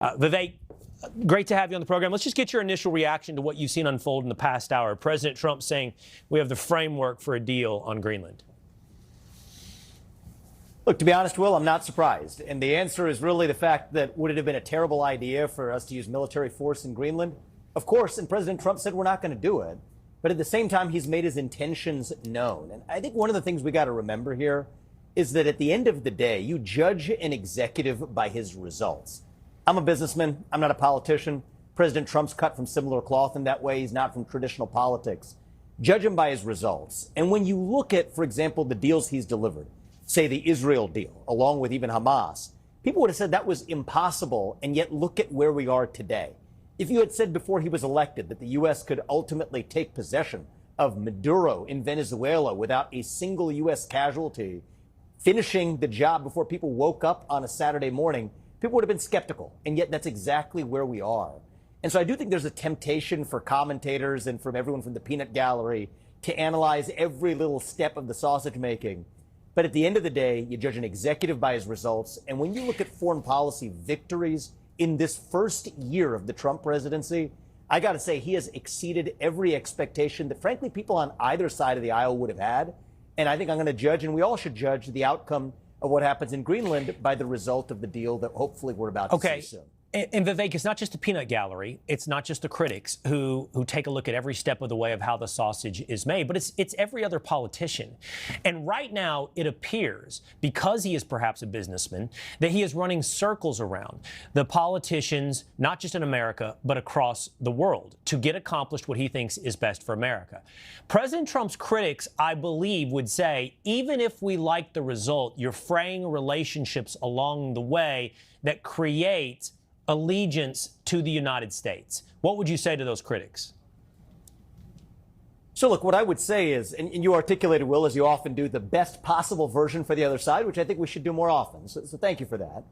Vivek, great to have you on the program. Let's just get your initial reaction to what you've seen unfold in the past hour. President Trump saying we have the framework for a deal on Greenland. Look, to be honest, Will, I'm not surprised. And the answer is really the fact that would it have been a terrible idea for us to use military force in Greenland? Of course, and President Trump said we're not going to do it. But at the same time, he's made his intentions known. And I think one of the things we got to remember here is that at the end of the day, you judge an executive by his results. I'm a businessman. I'm not a politician. President Trump's cut from similar cloth in that way. He's not from traditional politics. Judge him by his results. And when you look at, for example, the deals he's delivered, say the Israel deal, along with even Hamas, people would have said that was impossible. And yet look at where we are today. If you had said before he was elected that the U.S. could ultimately take possession of Maduro in Venezuela without a single U.S. casualty, finishing the job before people woke up on a Saturday morning, people would have been skeptical. And yet that's exactly where we are. And so I do think there's a temptation for commentators and from everyone from the peanut gallery to analyze every little step of the sausage making. But at the end of the day, you judge an executive by his results. And when you look at foreign policy victories in this first year of the Trump presidency, I got to say he has exceeded every expectation that, frankly, people on either side of the aisle would have had. And I think I'm going to judge, and we all should judge, the outcome of what happens in Greenland by the result of the deal that hopefully we're about to see soon. And Vivek, it's not just the peanut gallery. It's not just the critics who take a look at every step of the way of how the sausage is made, but it's every other politician. And right now, it appears, because he is perhaps a businessman, that he is running circles around the politicians, not just in America, but across the world, to get accomplished what he thinks is best for America. President Trump's critics, I believe, would say, even if we like the result, you're fraying relationships along the way that create allegiance to the United States. What would you say to those critics? So look, what I would say is, and you articulated, Will, as you often do, the best possible version for the other side, which I think we should do more often. So thank you for that.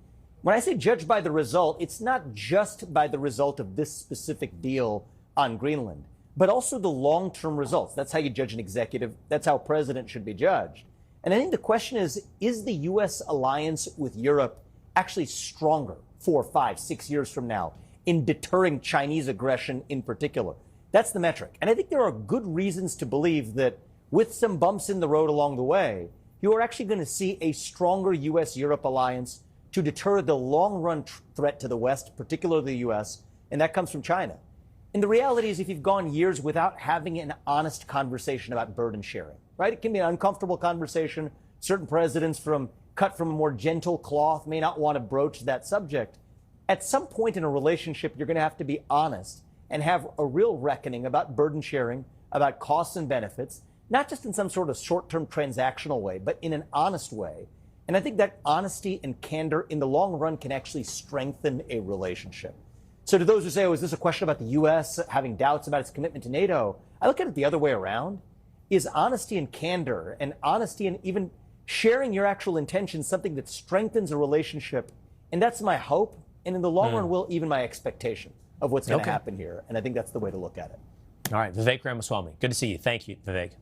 When I say judge by the result, it's not just by the result of this specific deal on Greenland, but also the long-term results. That's how you judge an executive. That's how a president should be judged. And I think the question is the U.S. alliance with Europe actually stronger 4, 5, 6 years from now in deterring Chinese aggression in particular? That's the metric. And I think there are good reasons to believe that with some bumps in the road along the way, you are actually going to see a stronger U.S.-Europe alliance to deter the long-run threat to the West, particularly the U.S., and that comes from China. And the reality is, if you've gone years without having an honest conversation about burden sharing, right? It can be an uncomfortable conversation. Certain presidents cut from a more gentle cloth may not want to broach that subject. At some point in a relationship, you're going to have to be honest and have a real reckoning about burden sharing, about costs and benefits, not just in some sort of short-term transactional way, but in an honest way. And I think that honesty and candor in the long run can actually strengthen a relationship. So to those who say, oh, is this a question about the U.S. having doubts about its commitment to NATO? I look at it the other way around. Is honesty and candor and honesty and even sharing your actual intentions something that strengthens a relationship? And that's my hope. And in the long run, will even my expectation of what's going to happen here. And I think that's the way to look at it. All right. Vivek Ramaswamy. Good to see you. Thank you, Vivek.